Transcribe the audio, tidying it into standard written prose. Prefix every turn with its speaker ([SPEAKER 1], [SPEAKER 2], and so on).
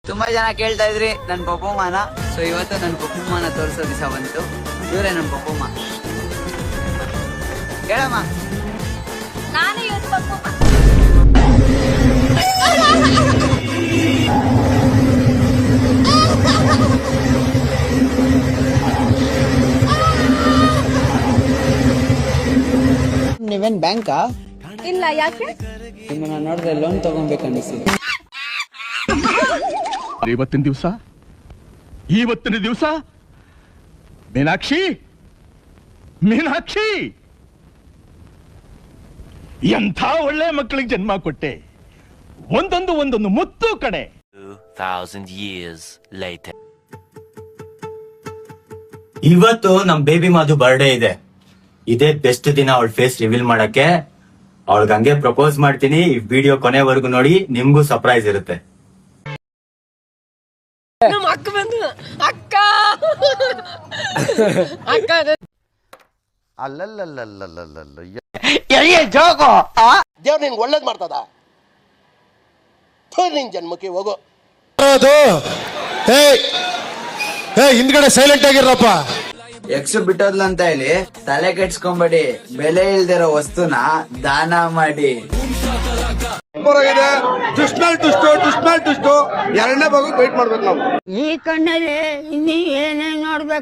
[SPEAKER 1] ತುಂಬಾ ಜನ ಕೇಳ್ತಾ ಇದ್ರಿ ನನ್ ಪಪ್ಪಮ್ಮನ. ಸೊ ಇವತ್ತು ನನ್ ಪಪ್ಪಮ್ಮನ ತೋರಿಸೋ ದಿವಸ ಬಂತು. ಇವರೇ ನನ್ ಪಪ್ಪಮ್ಮ. ಹೇಳಮ್ಮ.
[SPEAKER 2] ನಾನು ಇವತ್ತು ಪಪ್ಪಮ್ಮ.
[SPEAKER 1] ನೀವೇನ್ ಬ್ಯಾಂಕಾ?
[SPEAKER 2] ಇಲ್ಲ, ಯಾಕೆ?
[SPEAKER 1] ನಿಮ್ಮನ್ನ ನೋಡಿದ್ರೆ ಲೋನ್ ತಗೊಬೇಕು ಅನಿಸಿದೆ.
[SPEAKER 3] ಇವತ್ತಿನ ದಿವಸ ಮೀನಾಕ್ಷಿ ಮೀನಾಕ್ಷಿ ಎಂಥ ಒಳ್ಳೆ ಮಕ್ಕಳಿಗೆ ಜನ್ಮ ಕೊಟ್ಟೆ. ಒಂದೊಂದು ಮುತ್ತು ಕಡೆ.
[SPEAKER 4] 2000 years later.
[SPEAKER 5] ಇವತ್ತು ನಮ್ ಬೇಬಿ ಮಾಧು ಬರ್ಡೇ ಇದೆ. ಇದೇ ಬೆಸ್ಟ್ ದಿನ ಅವಳ ಫೇಸ್ ರಿವೀಲ್ ಮಾಡಕ್ಕೆ. ಅವಳಿಗೆ ಹಂಗೆ ಪ್ರಪೋಸ್ ಮಾಡ್ತೀನಿ. ಈ ವಿಡಿಯೋ ಕೊನೆವರೆಗೂ ನೋಡಿ, ನಿಮ್ಗೂ ಸರ್ಪ್ರೈಸ್ ಇರುತ್ತೆ.
[SPEAKER 2] ನಮ್ಮ ಅಕ್ಕ ಬಂದು ಅಕ್ಕ ಅಕ್ಕ
[SPEAKER 6] ಅಲ್ಲಲ್ಲಲ್ಲಲ್ಲಲ್ಲಲ್ಲ
[SPEAKER 7] ದೇವ್ರು ನಿನ್ಗೆ ಒಳ್ಳೇದ್ ಮಾಡ್ತದ. ನಿನ್ ಜನ್ಮಕ್ಕೆ ಹೋಗೋ.
[SPEAKER 6] ಹಿಂದ್ಗಡೆ ಸೈಲೆಂಟ್ ಆಗಿರಪ್ಪ.
[SPEAKER 1] ಎಕ್ಸ್ ಬಿಟ್ಟೋದ್ಲ ಅಂತ ಹೇಳಿ ತಲೆ ಕೆಡ್ಸ್ಕೊಂಬೇಡಿ. ಬೆಲೆ ಇಲ್ದಿರೋ ವಸ್ತುನ ದಾನ ಮಾಡಿ.
[SPEAKER 7] ಎರಡನೇ ಭಾಗ ವೇಟ್ ಮಾಡ್ಬೇಕು ನಾವು.
[SPEAKER 8] ಈ ಕಣ್ಣಲ್ಲಿ ಇನ್ನೀ ಏನೇನ್ ನೋಡ್ಬೇಕು.